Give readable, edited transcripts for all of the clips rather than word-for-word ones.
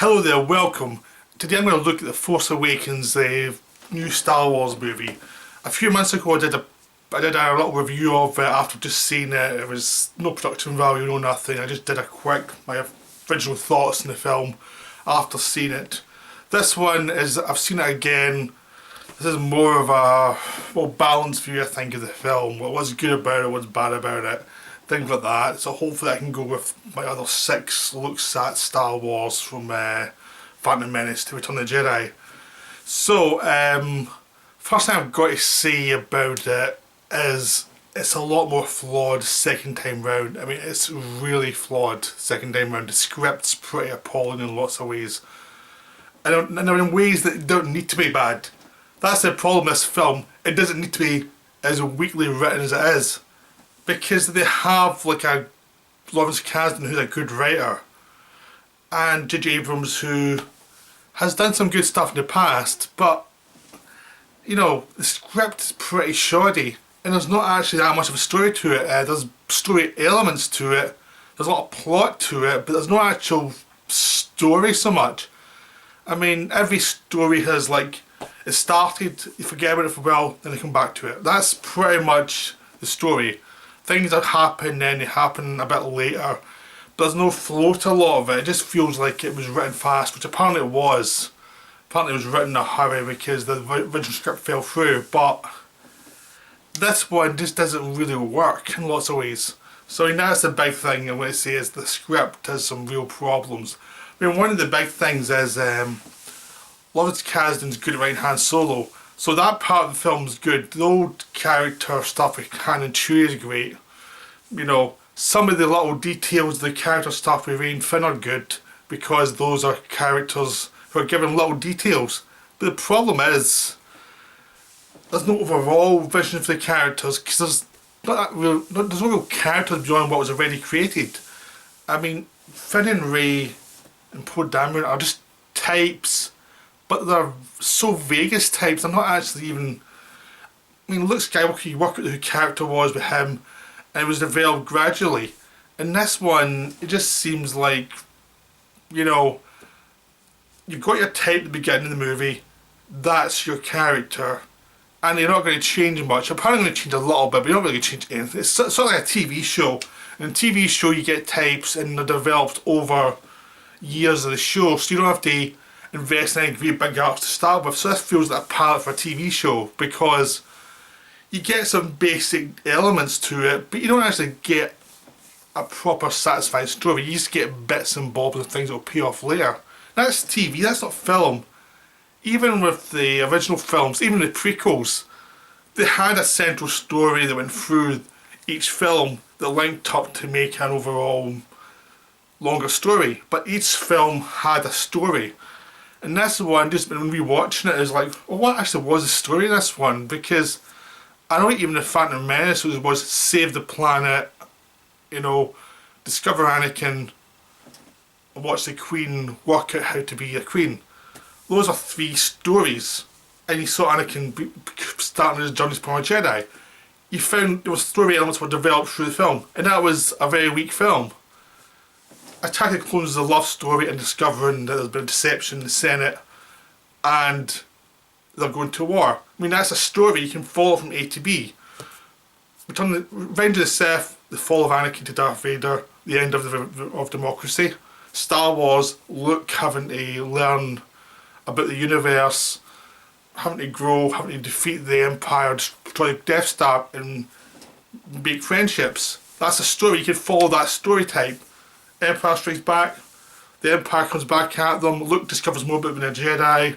Hello there, welcome. Today I'm going to look at the Force Awakens, the new Star Wars movie. A few months ago I did a little review of it after just seeing it. It was no production value, no nothing. I just did my original thoughts on the film after seeing it. This one is, I've seen it again. This is more of a balanced view, I think, of the film. What's good about it, what's bad about it, things like that. So hopefully I can go with my other 6 looks at Star Wars from Phantom Menace to Return of the Jedi. So, first thing I've got to say about it is it's a lot more flawed second time round. I mean, it's really flawed second time round. The script's pretty appalling in lots of ways. And in ways that don't need to be bad. That's the problem with this film. It doesn't need to be as weakly written as it is. Because they have like a Lawrence Kasdan who's a good writer, and J.J. Abrams who has done some good stuff in the past, but you know, the script is pretty shoddy and there's not actually that much of a story to it. There's story elements to it, there's a lot of plot to it, but there's no actual story so much. I mean, every story has like, it started, you forget about it for a while, then they come back to it. That's pretty much the story. Things that happen, then they happen a bit later. There's no flow to a lot of it. It just feels like it was written fast, which apparently it was. Apparently it was written in a hurry because the original script fell through. But this one just doesn't really work in lots of ways. So I mean, that's the big thing I want to say is the script has some real problems. I mean, one of the big things is Lawrence Kasdan's good at writing Han Solo. So that part of the film's good. The old character stuff with Han and Chewie is great. You know, some of the little details of the character stuff with Rey and Finn are good because those are characters who are given little details. But the problem is there's no overall vision for the characters because there's no real characters beyond what was already created. I mean, Finn and Rey and Poe Dameron are just types. But they're so vague as types, they're not actually even... I mean, Luke Skywalker, you work out who the character was with him, and it was developed gradually. In this one, it just seems like, you know, you've got your type at the beginning of the movie, that's your character, and you're not going to change much. You're probably going to change a little bit, but you're not really going to change anything. It's sort of like a TV show. In a TV show, you get types, and they're developed over years of the show, so you don't have to invest in any great big arcs to start with. So this feels like a pilot for a TV show because you get some basic elements to it, but you don't actually get a proper satisfying story. You just get bits and bobs of things that will pay off later. That's TV, that's not film. Even with the original films, even the prequels, they had a central story that went through each film that linked up to make an overall longer story. But each film had a story. And this one, just when rewatching it, is like, well, what actually was the story in this one? Because I know even the Phantom Menace was save the planet, you know, discover Anakin, and watch the Queen work out how to be a Queen. Those are 3 stories. And you saw Anakin starting his journey to become a Jedi. You found there were story elements were developed through the film, and that was a very weak film. Attack of the Clones is a love story and discovering that there's been deception in the Senate and they're going to war. I mean, that's a story you can follow from A to B. Revenge of the Sith, the fall of Anakin to Darth Vader, the end of democracy. Star Wars, Luke having to learn about the universe, having to grow, having to defeat the Empire, destroy the Death Star and make friendships. That's a story, you can follow that story type. Empire Strikes Back, the Empire comes back at them, Luke discovers more about being a Jedi,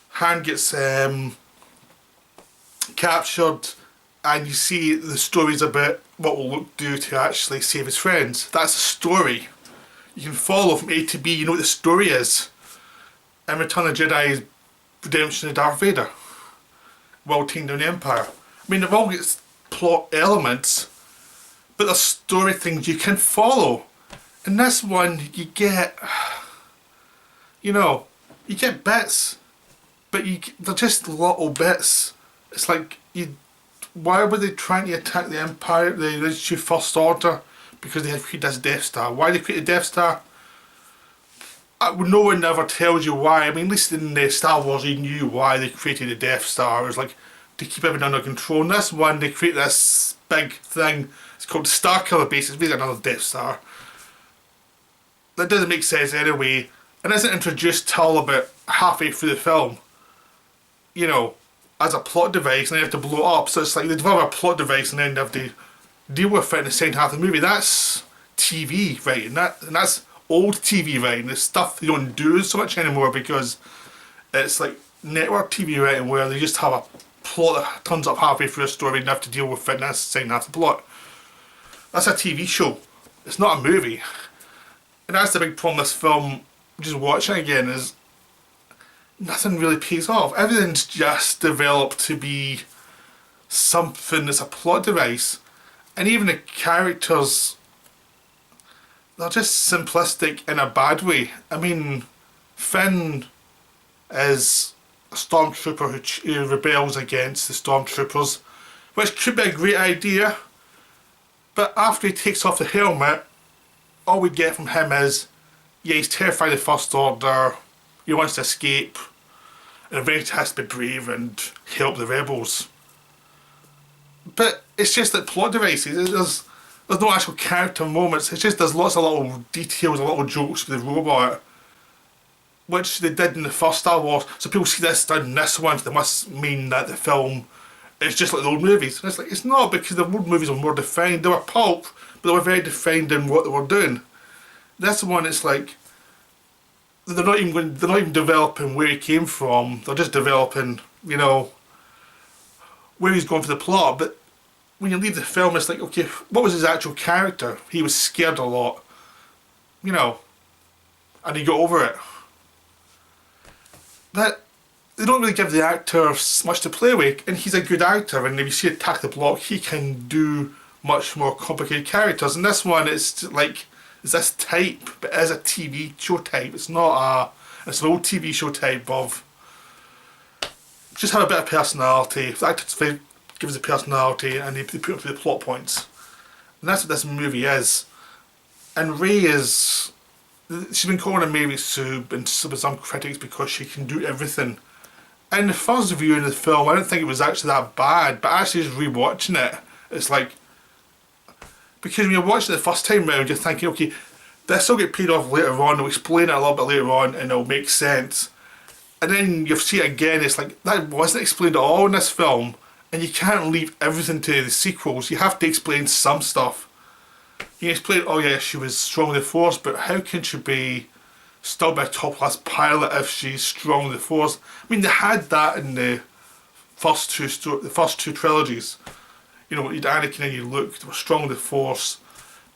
Han gets captured, and you see the stories about what will Luke do to actually save his friends. That's a story you can follow from A to B, you know what the story is. And Return of the Jedi is redemption of Darth Vader, while taking down the Empire. I mean, they've all got plot elements, but there's story things you can follow. In this one, you get, you know, you get bits, but they're just little bits. It's like, why were they trying to attack the Empire, the First Order? Because they had created this Death Star. Why did they create the Death Star? no one ever tells you why. I mean, at least in Star Wars, you knew why they created the Death Star. It was like to keep everything under control. In this one, they create this big thing. It's called the Star Killer Base. It's basically another Death Star. That doesn't make sense anyway, and isn't introduced till about halfway through the film. You know, as a plot device, and they have to blow it up. So it's like they develop a plot device, and then they have to deal with it in the second half of the movie. That's TV writing. And that's old TV writing. The stuff they don't do so much anymore because it's like network TV writing where they just have a plot that turns up halfway through a story and they have to deal with it, and that's the second half of the plot. That's a TV show. It's not a movie. And that's the big problem with this film, just watching it again, is nothing really pays off. Everything's just developed to be something that's a plot device. And even the characters, they're just simplistic in a bad way. I mean, Finn is a stormtrooper who rebels against the stormtroopers, which could be a great idea, but after he takes off the helmet, all we get from him is, yeah, he's terrified of the First Order, he wants to escape, and eventually has to be brave and help the rebels. But it's just like plot devices. There's no actual character moments. It's just there's lots of little details and little jokes with the robot, which they did in the first Star Wars. So people see this done in this one, so they must mean that the film is just like the old movies. And it's like, it's not, because the old movies were more defined. They were pulp, but they were very defined in what they were doing. This one, it's like they're not even developing where he came from. They're just developing, you know, where he's going for the plot. But when you leave the film, it's like, okay, what was his actual character? He was scared a lot, you know, and he got over it. But they don't really give the actor much to play with, and he's a good actor, and if you see Attack the Block, he can do much more complicated characters. And this one, it's like, it's this type, but it is a TV show type. It's not it's an old TV show type of just have a bit of personality. The actor gives a personality, and they put it through the plot points. And that's what this movie is. And Rey is, she's been called a Mary Sue and some critics because she can do everything. And the first viewing of the film, I don't think it was actually that bad, but actually just rewatching it, it's like, because when you're watching it the first time round, you're thinking, okay, this will get paid off later on, they'll explain it a little bit later on, and it'll make sense. And then you see it again, it's like, that wasn't explained at all in this film, and you can't leave everything to the sequels. You have to explain some stuff. You can explain, oh yeah, she was strong with the Force, but how can she be still be a top-class pilot if she's strong with the Force? I mean, they had that in the first two trilogies. You know, you'd Anakin and you Luke, they were strong with the Force,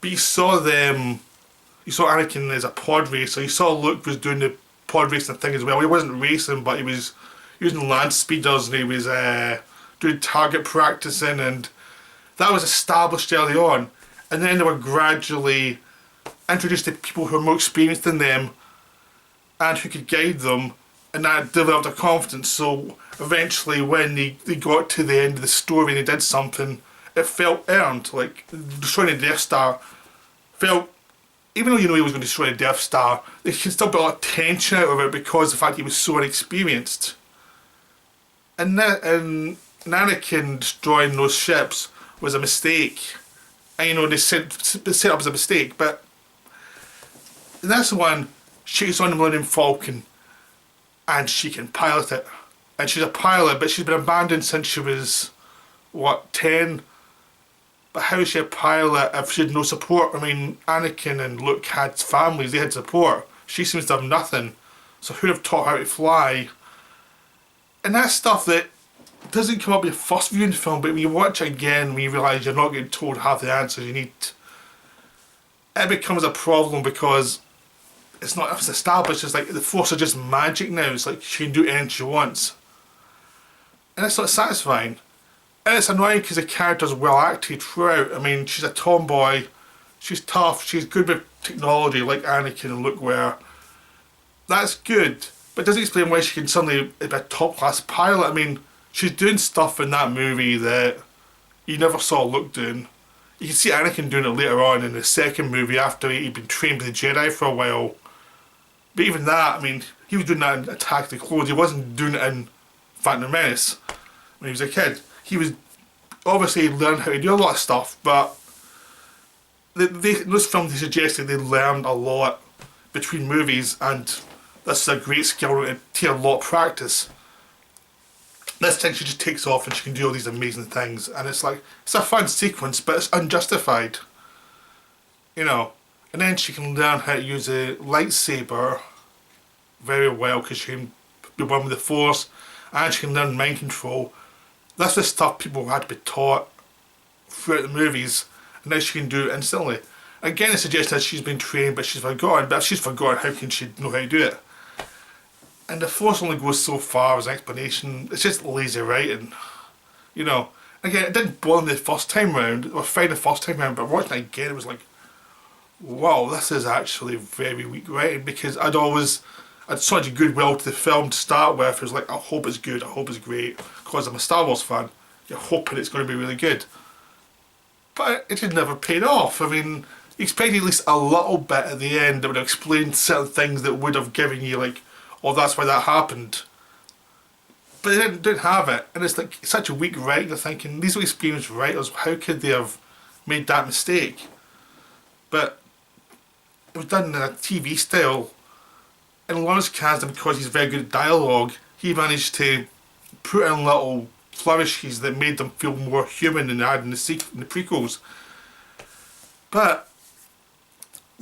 but you saw Anakin as a pod racer. You saw Luke was doing the pod racing thing as well. He wasn't racing, but he was using land speeders, and he was doing target practicing, and that was established early on. And then they were gradually introduced to people who were more experienced than them and who could guide them, and that developed their confidence. So eventually when they got to the end of the story and they did something, it felt earned. Like destroying the Death Star felt, even though you know he was going to destroy the Death Star, they could still build a lot of tension out of it because of the fact he was so inexperienced. And Anakin destroying those ships was a mistake. And you know, they set up as a mistake, but this one, she's on the Millennium Falcon and she can pilot it. And she's a pilot, but she's been abandoned since she was, what, 10? But how is she a pilot if she had no support? I mean, Anakin and Luke had families, they had support. She seems to have nothing. So who'd have taught her how to fly? And that's stuff that doesn't come up with your first viewing the film, but when you watch it again, when you realise you're not getting told half the answers you need, it becomes a problem because it's not, it's established, it's like the Force is just magic now. It's like she can do anything she wants. And it's not satisfying. And it's annoying because the character's well acted throughout. I mean, she's a tomboy, she's tough, she's good with technology like Anakin and Luke were. That's good, but it doesn't explain why she can suddenly be a top class pilot. I mean, she's doing stuff in that movie that you never saw Luke doing. You can see Anakin doing it later on in the second movie after he'd been trained by the Jedi for a while. But even that, I mean, he was doing that in Attack of the Clones. He wasn't doing it in Phantom Menace when he was a kid. He was obviously learned how to do a lot of stuff, but those films they suggested they learned a lot between movies, and this is a great skill to take a lot of practice. This time she just takes off and she can do all these amazing things, and it's like, it's a fun sequence, but it's unjustified. You know, and then she can learn how to use a lightsaber very well because she can be one with the Force, and she can learn mind control. That's the stuff people had to be taught throughout the movies, and now she can do it instantly. Again, it suggests that she's been trained but she's forgotten, but if she's forgotten, how can she know how to do it? And the Force only goes so far as an explanation. It's just lazy writing, you know. Again, it didn't bother me the first time round, or fine the first time round, but watching it again, it was like, wow, this is actually very weak writing, because I'd such goodwill to the film to start with. It was like, I hope it's good, I hope it's great, because I'm a Star Wars fan. You're hoping it's going to be really good. But it just never paid off. I mean, you expected at least a little bit at the end that would have explained certain things that would have given you like, oh, that's why that happened. But they didn't have it, and it's like such a weak writing. They're thinking, these are experienced writers, how could they have made that mistake? But it was done in a TV style, and Lawrence Kasdan, because he's very good at dialogue, he managed to put in little flourishes that made them feel more human than they had in the prequels. But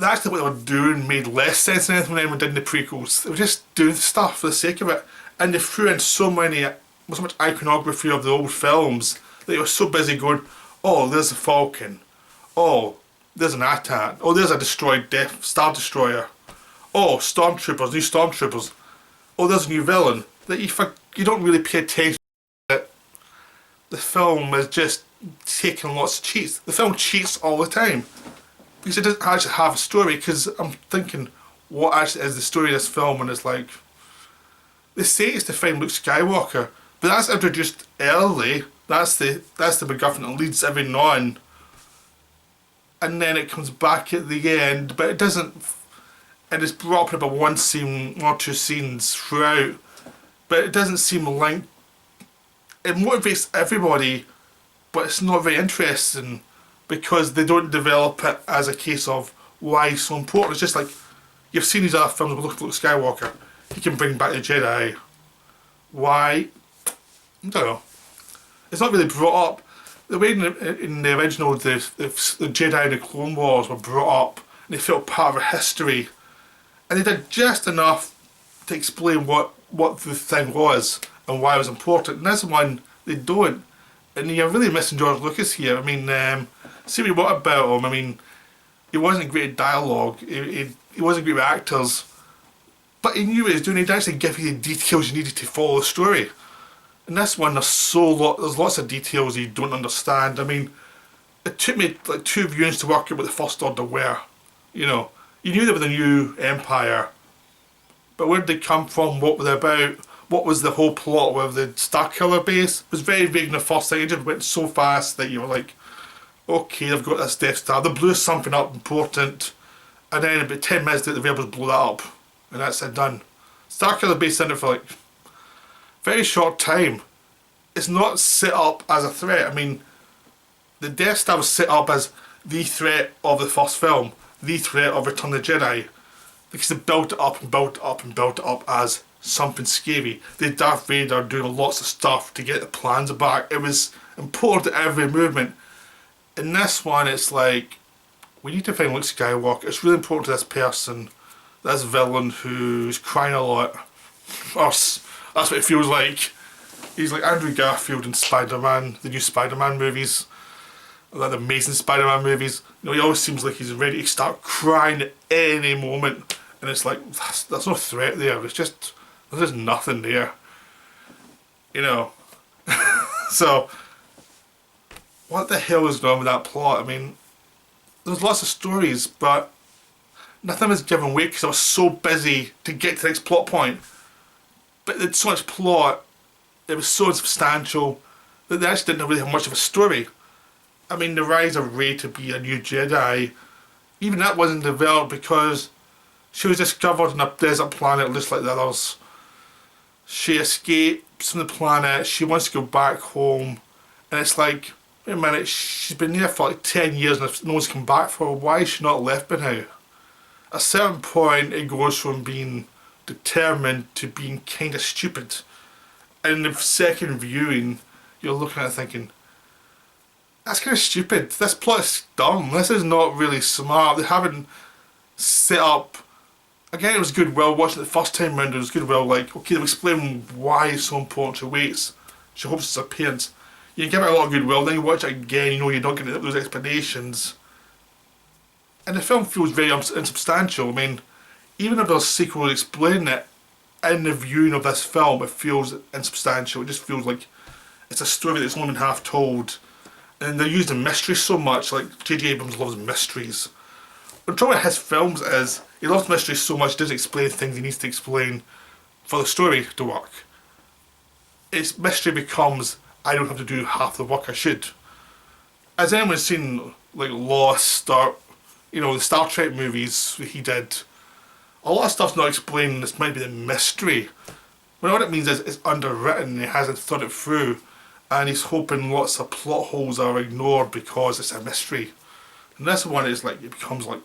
actually what they were doing made less sense than anything anyone did in the prequels. They were just doing stuff for the sake of it, and they threw in so much iconography of the old films that they were so busy going, oh, there's a Falcon, oh, there's an AT-AT, oh, there's a destroyed Star Destroyer, oh, Stormtroopers, new Stormtroopers, oh, there's a new villain, that you don't really pay attention that the film is just taking lots of cheats. The film cheats all the time because it doesn't actually have a story. Because I'm thinking, what actually is the story of this film? And it's like, they say it's to find Luke Skywalker, but that's introduced early. That's the MacGuffin that leads everything on, and then it comes back at the end. But it doesn't. And it's brought up in about one scene or two scenes throughout, but it doesn't seem like it motivates everybody, but it's not very interesting because they don't develop it as a case of why it's so important. It's just like, you've seen these other films with Luke Skywalker, he can bring back the Jedi. Why? I don't know. It's not really brought up. The way in the original, the Jedi and the Clone Wars were brought up, and they felt part of our history, and they did just enough to explain what the thing was and why it was important. And this one, they don't. And you're really missing George Lucas here. I mean, see what you want about him. I mean, he wasn't great at dialogue. He wasn't great with actors. But he knew what he was doing. He'd actually give you the details you needed to follow the story. In this one, there's lots of details you don't understand. I mean, it took me like 2 viewings to work out what the First Order were. You know, you knew they were the new Empire, but where did they come from? What were they about? What was the whole plot with the Starkiller base? It was very vague in the first thing. It just went so fast that you were like, okay, they've got this Death Star. They blew something up important, and then about 10 minutes later, the rebels blow that up, and that's it, done. Starkiller base in it for like very short time. It's not set up as a threat. I mean, the Death Star was set up as the threat of the first film, the threat of Return of the Jedi, because they built it up and built it up and built it up as something scary. The Darth Vader doing lots of stuff to get the plans back. It was important at every movement. In this one, it's like, we need to find Luke Skywalker. It's really important to this person, this villain who's crying a lot. Or that's what it feels like. He's like Andrew Garfield in Spider-Man, the new Spider-Man movies, like the amazing Spider-Man movies. You know, he always seems like he's ready to start crying at any moment, and it's like, there's no threat there. It's just, there's nothing there. You know. So, what the hell is going on with that plot? I mean, there's lots of stories, but nothing was given weight because I was so busy to get to the next plot point. But there's so much plot, it was so substantial that they actually didn't really have much of a story. I mean, the rise of Rey to be a new Jedi, even that wasn't developed because She was discovered on a desert planet just like the others. She escapes from the planet, she wants to go back home, and it's like, wait a minute, she's been there for like 10 years and no one's come back for her, why is she not left by now? At a certain point, it goes from being determined to being kind of stupid. And in the second viewing, you're looking at it thinking, that's kind of stupid. This plot is dumb. This is not really smart. They haven't set up. Again, it was goodwill. Watching it the first time round, it was goodwill. Like, okay, they'll explain why it's so important she waits. She hopes it's her parents. You give it a lot of goodwill, then you watch it again, you know you're not getting those explanations. And the film feels very insubstantial. I mean, even if there's a sequel explaining it, in the viewing of this film, it feels insubstantial. It just feels like it's a story that's only been half told. And they're using mystery so much, like J.J. Abrams loves mysteries. The trouble with his films is, he loves mysteries so much, he doesn't explain things he needs to explain for the story to work. Its mystery becomes, I don't have to do half the work I should. Has anyone seen, like, Lost, or, you know, the Star Trek movies that he did? A lot of stuff's not explained, this might be the mystery. But what it means is it's underwritten, he hasn't thought it through, and he's hoping lots of plot holes are ignored because it's a mystery. And this one is like, it becomes like,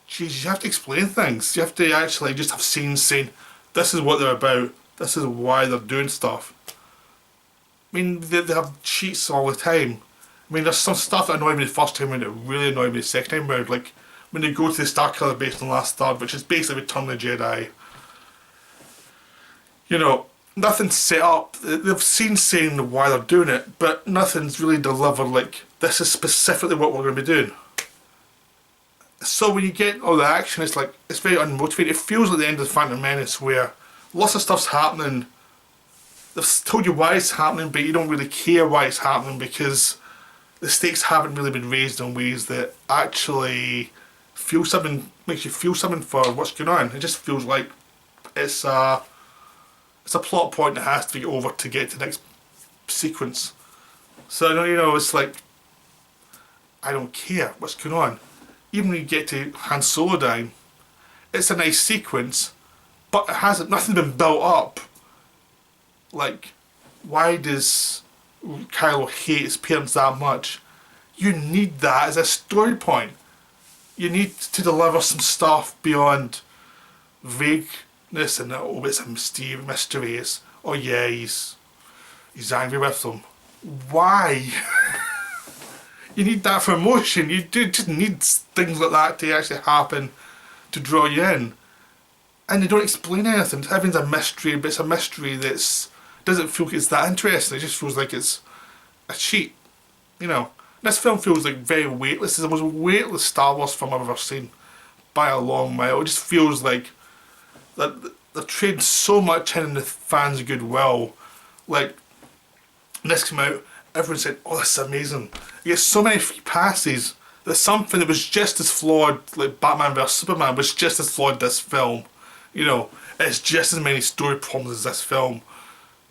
geez, you have to explain things. You have to actually just have scenes saying, this is what they're about, this is why they're doing stuff. I mean, they have cheats all the time. I mean, there's some stuff that annoyed me the first time round that really annoyed me the second time round. Like, when they go to the Starkiller base in the last third, which is basically Return of the Jedi. You know, nothing's set up. They've seen saying why they're doing it, but nothing's really delivered like, this is specifically what we're going to be doing. So when you get all the action, it's like, it's very unmotivated. It feels like the end of the Phantom Menace where lots of stuff's happening. They've told you why it's happening, but you don't really care why it's happening because the stakes haven't really been raised in ways that actually feel something, makes you feel something for what's going on. It just feels like it's a plot point that has to be over to get to the next sequence. So, you know, it's like, I don't care what's going on. Even when you get to Han Solo dying, it's a nice sequence, but it hasn't, nothing's been built up. Like, why does Kylo hate his parents that much? You need that as a story point. You need to deliver some stuff beyond vagueness and oh, it's a mysterious. Oh yeah, he's angry with them. Why? You need that for emotion. You do just need things like that to actually happen to draw you in. And they don't explain anything. Everything's a mystery, but it's a mystery that's doesn't feel like it's that interesting. It just feels like it's a cheat. You know. This film feels like very weightless. It's the most weightless Star Wars film I've ever seen by a long mile. It just feels like that they're trading so much in the fans' goodwill. Like, when this came out, everyone said, oh, this is amazing. You get so many free passes. There's something that was just as flawed, like Batman vs Superman was just as flawed this film. You know, it's just as many story problems as this film.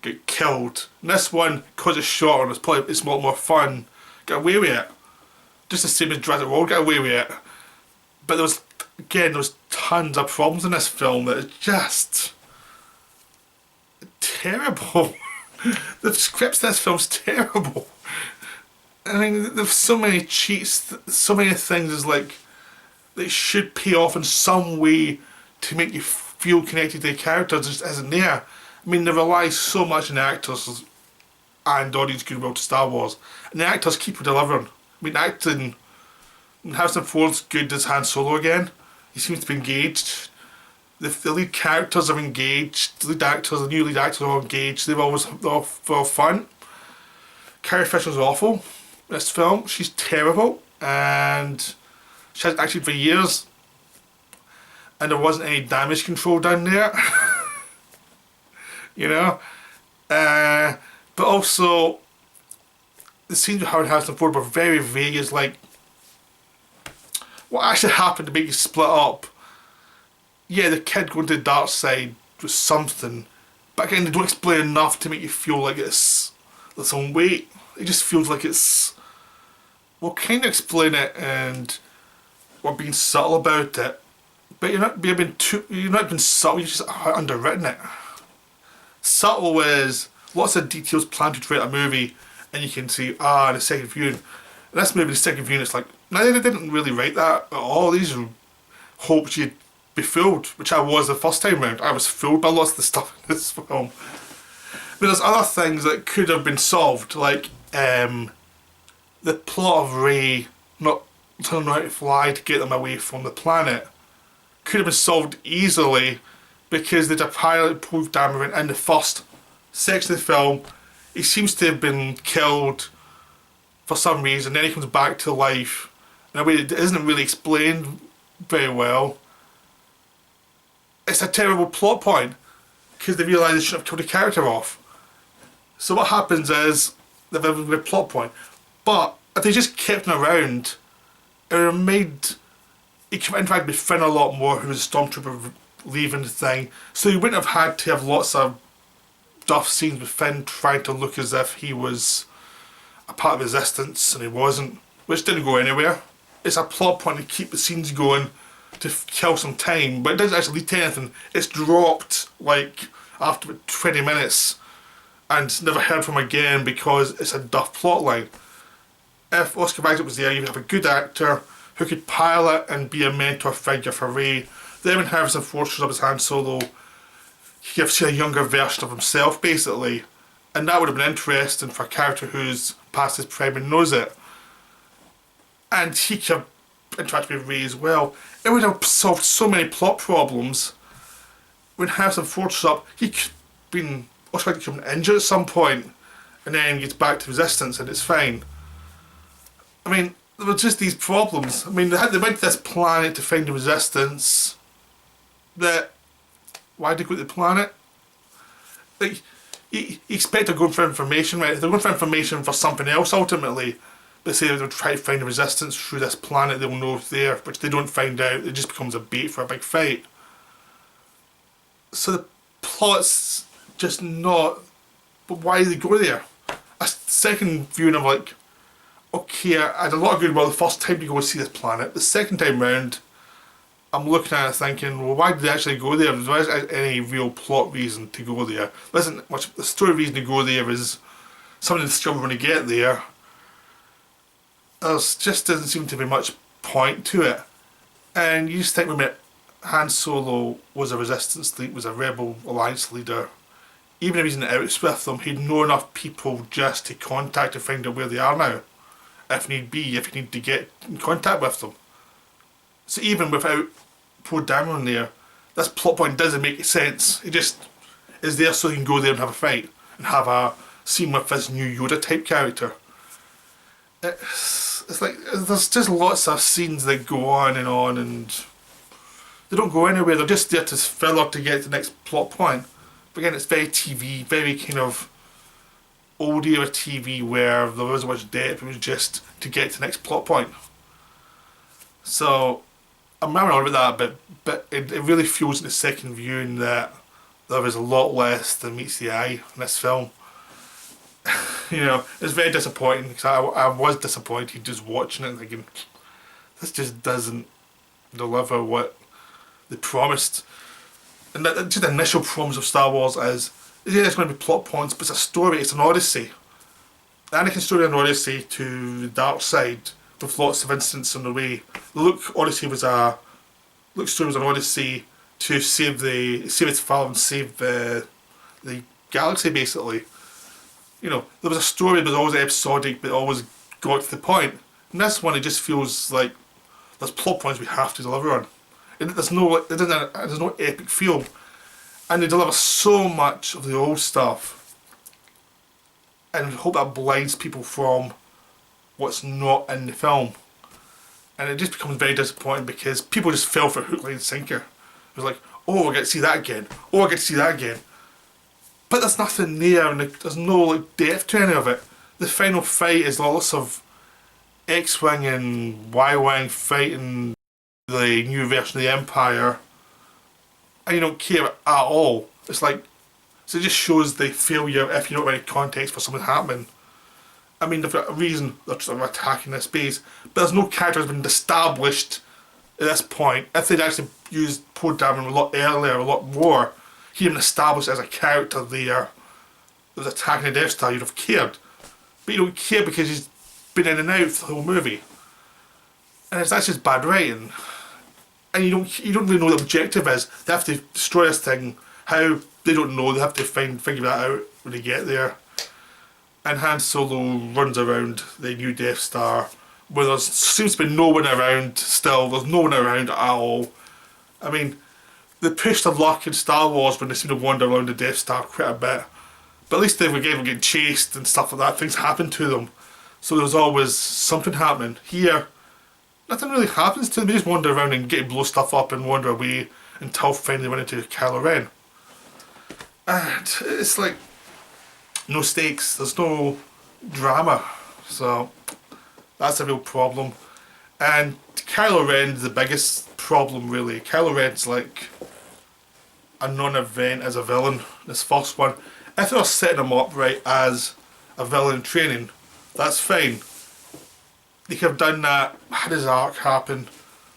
Get killed. And this one, because it's shorter, it's a lot more fun. Get away with it. Just the same as Jurassic World, get away with it. But there was tons of problems in this film that are just terrible. The scripts in this film's terrible. I mean, there's so many cheats, so many things is like, that should pay off in some way to make you feel connected to the characters, just isn't there. I mean, they rely so much on the actors and audience goodwill to Star Wars. And the actors keep delivering. I mean, acting, Harrison Ford's good as Han Solo again. He seems to be engaged. The lead characters are engaged. The new lead actors are all engaged. They're all fun. Carrie Fisher's awful in this film. She's terrible. And she has acted for years. And there wasn't any damage control down there. You know? But also, the scenes with Howard Harrison Ford were very vague. It's like, what actually happened to make you split up? Yeah, the kid going to the dark side was something, but again, they don't explain enough to make you feel like it's some weight. It just feels like it's, we'll kind of explain it and we're being subtle about it, but But you're not being subtle, you've just underwritten it. Subtle is lots of details planted throughout a movie, and you can see, in the second viewing. In this movie, the second viewing, it's like, no, they didn't really write that at all. These are hopes you'd be fooled, which I was the first time round. I was fooled by lots of the stuff in this film. But there's other things that could have been solved, like the plot of Rey not turning out to fly to get them away from the planet could have been solved easily because they'd a pilot Poe Dameron in the first section of the film. He seems to have been killed for some reason, then he comes back to life in a way that isn't really explained very well. It's a terrible plot point because they realise they shouldn't have killed the character off. So what happens is they've a good plot point. But if they just kept him around, it would have made he could have interacted with Finn a lot more, who was a stormtrooper leaving the thing. So you wouldn't have had to have lots of duff scenes with Finn trying to look as if he was a part of Resistance and he wasn't, which didn't go anywhere. It's a plot point to keep the scenes going to kill some time, but it doesn't actually lead to anything. It's dropped like after about 20 minutes and never heard from again because it's a duff plot line. If Oscar Isaac was there, you'd have a good actor who could pilot and be a mentor figure for Rey. Then when Harrison Ford shows up as Han Solo, he gives you a younger version of himself basically, and that would have been interesting for a character who's past his prime and knows it. And he could have interacted with Rey as well. It would have solved so many plot problems. When Harrison Ford shows up, he could have been also like become injured at some point, and then gets back to Resistance and it's fine. I mean, there were just these problems. I mean, they went to this planet to find the Resistance. Why did they go to the planet? Like, you expect they're going for information, right? If they're going for information for something else ultimately, they say they'll try to find the Resistance through this planet they'll know it's there, which they don't find out. It just becomes a bait for a big fight. So the plot's just not... But why do they go there? A second viewing, I'm like, okay, I had a lot of goodwill the first time to go and see this planet. The second time round, I'm looking at it thinking, well, why did they actually go there? There isn't any real plot reason to go there. There isn't much. The story reason to go there is something to discover when you get there. There just doesn't seem to be much point to it. And you just think, wait a minute, Han Solo was a Resistance leader, was a Rebel Alliance leader. Even if he's in the outs with them, he'd know enough people just to contact to find out where they are now. If need be, if you need to get in contact with them. So even without Poe Dameron there, this plot point doesn't make sense. It just is there so he can go there and have a fight and have a scene with this new Yoda type character. It's like there's just lots of scenes that go on and they don't go anywhere. They're just there to fill to get to the next plot point. But again, it's very TV, very kind of old era TV where there wasn't much depth. It was just to get to the next plot point. So I'm not on about that, but it really feels in the second viewing that there is a lot less than meets the eye in this film. You know, it's very disappointing because I was disappointed just watching it and thinking, this just doesn't deliver what they promised. And that just the initial promise of Star Wars is, yeah, there's going to be plot points, but it's a story, it's an odyssey. Anakin's story an odyssey to the dark side with lots of incidents on the way. The Luke's story was an odyssey to save his father and save the galaxy basically. You know, there was a story that was always episodic but always got to the point. And this one, it just feels like there's plot points we have to deliver on. There's no epic feel. And they deliver so much of the old stuff. And I hope that blinds people from what's not in the film. And it just becomes very disappointing because people just fell for hook, line and sinker. It was like, oh, I get to see that again. Oh, I get to see that again. But there's nothing there, and there's no depth to any of it. The final fight is lots of X-Wing and Y-Wing fighting the new version of the Empire, and you don't care at all. It's like, so it just shows the failure if you don't have any context for something happening. I mean, they've got a reason they're attacking this base, but there's no character has been established at this point, if they'd actually used Poe Dameron a lot earlier, a lot more, he even established as a character there that was attacking the Death Star, you'd have cared. But you don't care because he's been in and out for the whole movie. And that's just bad writing. And you don't really know what the objective is. They have to destroy this thing. How, they don't know, they have to figure that out when they get there. And Han Solo runs around the new Death Star where there seems to be no one around still. There's no one around at all. I mean, they pushed their luck in Star Wars when they seem to wander around the Death Star quite a bit. But at least they were getting chased and stuff like that. Things happen to them. So there's always something happening. Here, nothing really happens to them. They just wander around and get blow stuff up and wander away until finally run into Kylo Ren. And it's like no stakes. There's no drama. So that's a real problem. And Kylo Ren's the biggest problem, really. Kylo Ren's like a non-event as a villain. This first one. If they were setting him up right as a villain in training, that's fine. They could have done that, had his arc happen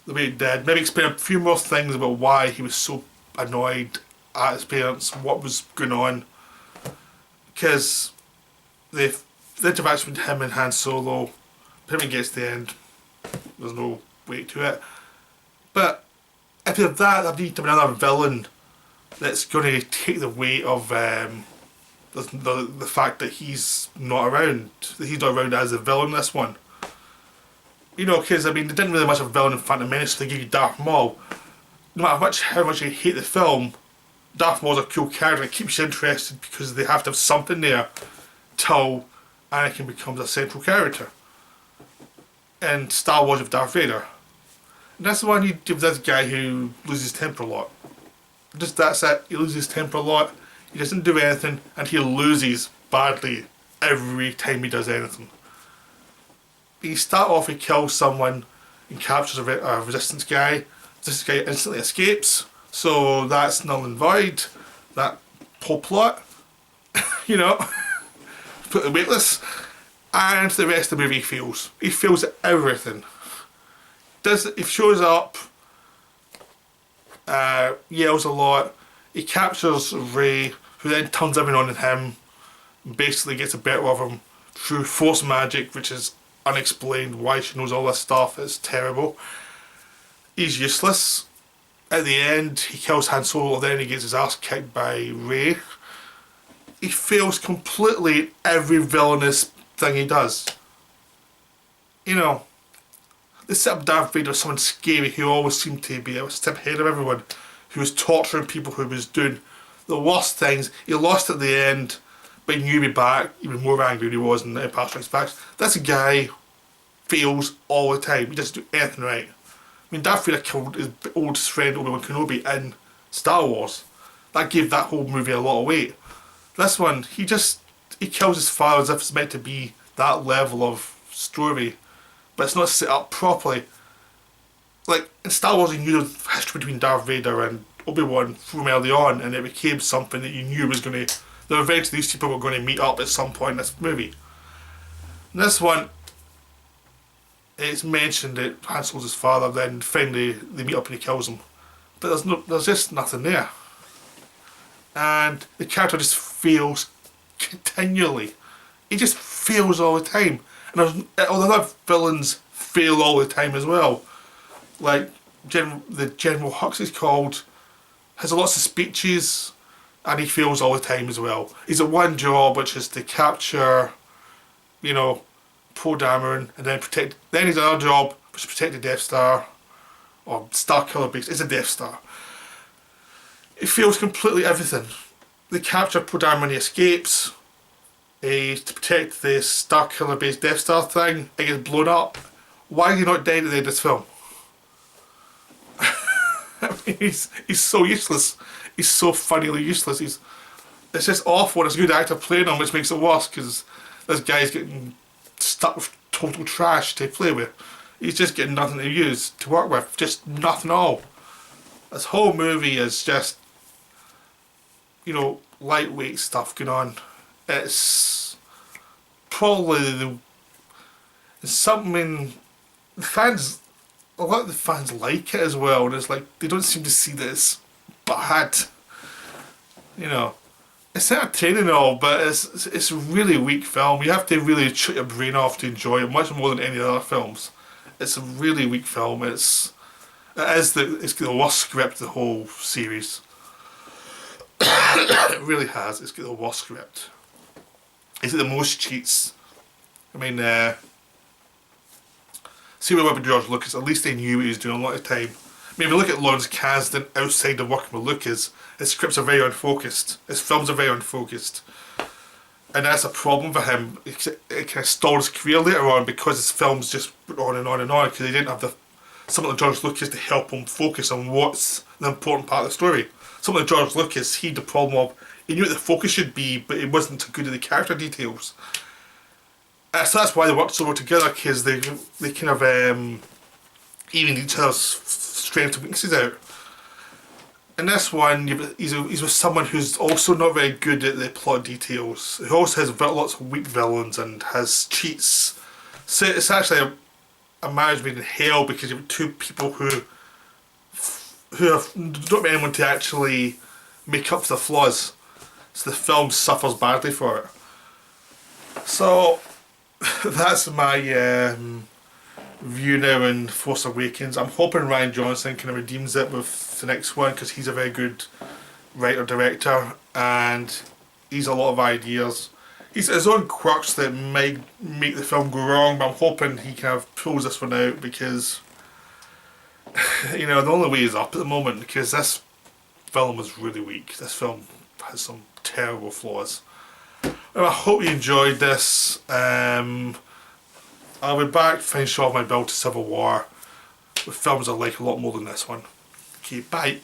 the way it did. Maybe explain a few more things about why he was so annoyed at his parents, what was going on. Because the interaction with him and Han Solo, pretty much gets to the end. There's no weight to it. But if you have that, there needs to be another villain that's going to take the weight of the fact that he's not around. That he's not around as a villain in this one. You know, because I mean, they didn't really much of a villain in Phantom Menace, so they gave you Darth Maul. No matter how much you hate the film, Darth Maul's a cool character. It keeps you interested because they have to have something there till Anakin becomes a central character. And Star Wars with Darth Vader. And that's the one you give this guy who loses temper a lot. Just that's it. He loses temper a lot. He doesn't do anything, and he loses badly every time he does anything. You start off, he kills someone and captures a resistance guy. This guy instantly escapes, so that's null and void. That whole plot, you know, completely weightless. And the rest of the movie he fails. He fails at everything. He shows up, yells a lot. He captures Rey, who then turns everyone on him, and basically gets the better of him through force magic, which is unexplained. Why she knows all this stuff is terrible. He's useless. At the end, he kills Han Solo, then he gets his ass kicked by Rey. He fails completely at every villainous thing he does. You know, they set up Darth Vader as someone scary who always seemed to be a step ahead of everyone, who was torturing people, who was doing the worst things. He lost at the end, but he knew he'd be back, even more angry than he was in Empire Strikes Back. This guy fails all the time. He doesn't do anything right. I mean, Darth Vader killed his oldest friend Obi-Wan Kenobi in Star Wars. That gave that whole movie a lot of weight. This one, he kills his father as if it's meant to be that level of story, but it's not set up properly. Like, in Star Wars, you knew the history between Darth Vader and Obi-Wan from early on, and it became something that you knew was going to... that eventually these people were going to meet up at some point in this movie. In this one, it's mentioned that Han Solo's his father, then finally they meet up and he kills him. But there's just nothing there. And the character just fails continually. He just fails all the time. And other villains fail all the time as well. Like the General Hux is called, has lots of speeches, and he fails all the time as well. He's at one job, which is to capture, you know, Poe Dameron, and then protect. Then he's another job, which is protect the Death Star, or Star Killer base. It's a Death Star. He fails completely everything. They capture Poe Dameron, he escapes. To protect the Star Killer base Death Star thing, it gets blown up. Why is he not dead at the end of this film? I mean, he's so useless. He's so funnily useless. It's just awful. It's a good actor playing him, which makes it worse because this guy's getting stuck with total trash to play with. He's just getting nothing to use, to work with. Just nothing at all. This whole movie is just, you know, lightweight stuff going on. It's probably it's something the fans a lot of the fans like it as well, and it's like they don't seem to see this bad. You know, it's entertaining and all, but it's a really weak film. You have to really shut your brain off to enjoy it, much more than any other films. It's a really weak film. It's got the worst script of the whole series. It really has. It's got the worst script. It's got the most cheats. I mean, see what happened to George Lucas. At least they knew what he was doing a lot of time. I mean, if you look at Lawrence Kasdan outside of working with Lucas, his scripts are very unfocused. His films are very unfocused. And that's a problem for him. It kind of stalled his career later on because his films just went on and on and on because he didn't have someone like George Lucas to help him focus on what's the important part of the story. Someone like George Lucas, he had the problem of, he knew what the focus should be, but it wasn't too good at the character details. So that's why they worked so well together, because they kind of evened each other's strengths and weaknesses out. In this one, he's with someone who's also not very good at the plot details. He also has lots of weak villains and has cheats. So it's actually a marriage made in hell, because you have two people who don't have anyone to actually make up for the flaws. So the film suffers badly for it. So that's my view now in Force Awakens. I'm hoping Rian Johnson kind of redeems it with the next one, because he's a very good writer-director and he's a lot of ideas. He's his own quirks that might make the film go wrong, but I'm hoping he kind of pulls this one out, because you know, the only way is up at the moment, because this film was really weak. This film has some terrible flaws. Well, I hope you enjoyed this. I'll be back finish off my build to Civil War with films I like a lot more than this one. Okay, bye.